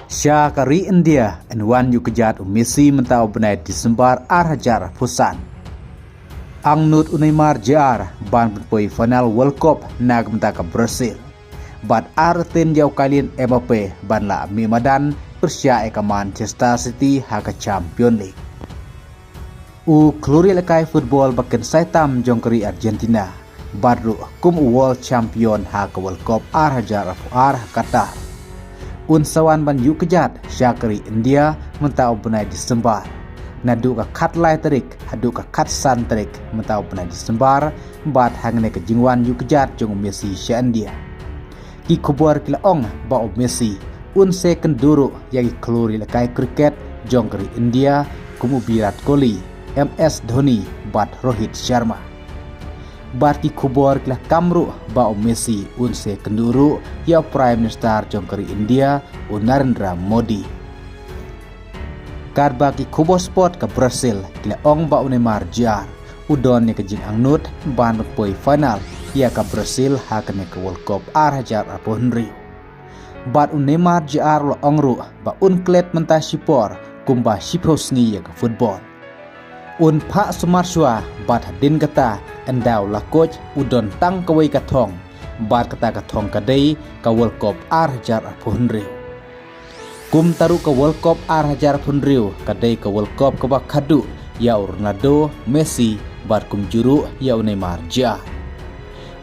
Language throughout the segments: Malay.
Syakari India enwan yu kejat Messi mentau benai Disembar arhajar pusan. Ang nut Neymar JR ban penpoi final World Cup nag mentaka Brazil. Bat arten jauh kalian Mbappe ban la mimadan Persia eka Manchester City haka Champion League. U kluri lekai football baken saitam jongkeri Argentina. Baru kum World Champion haka World Cup arhajar Qatar. Unsawan ban yu kejat Syakari India mentau benai Disembar. Nadu ka kat lai terik, hadu ka kat san terik mentau benai Disembar. Bat hangne ke jingwan yu kejat jong Messi sya India. Ki kubur kila ong ba Messi unse kenduru yagi kluri lekai kriket jongkeri India kumu Virat Kohli, MS Dhoni bat Rohit Sharma. Bati kubor kila kamru ba Messi unse kenduru ya Prime Minister jongkeri India Narendra Modi. Kar baki kubor sport ke Brazil kila ong ba Neymar JR udon ne ke jing angnut ban poi final ya ke Brazil hakane ke World Cup arhajar Rio. Bat Neymar JR lo ongru ba klet mentah sipor kumba siposngi ya ke football. Pak Sumarsua bat hadin kata endau la coach udon tang kawai katong bat kata katong kadai ka World Cup arhajar Rio. Kum taru ka World Cup arhajar Rio kadai ka World Cup ka kadu ya Ronaldo, Messi bat kum juru ya Neymar JR.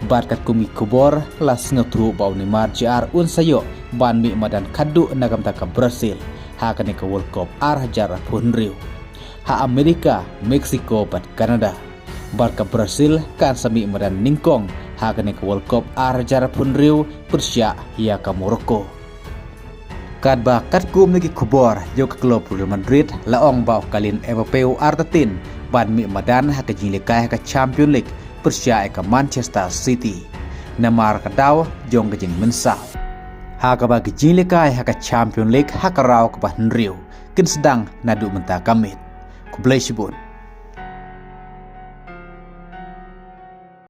Bat kat kumi kubor las ngatru ba Neymar JR sayo ban mi madan kadu nagam ta ka Brazil hakane ka World Cup arhajar Rio. Ha Amerika, Meksiko bat Kanada. Barka Brazil kan sami madan ningkong hakane ke World Cup arhajar Rio Persia ya ka Morocco. Kad ba kat kum lagi kubor yo ke klub Real Madrid laong ba kalin Mbappe artatin ban mi madan ha ke jinglekai ka Champion League Persia ka Manchester City. Namar kadaw jong ke jing mensau. Ha ka ba ke jinglekai ha ka Champion League ha ka raw ka Rio. Kin sedang nadu menta kamit. Kublai Shibun.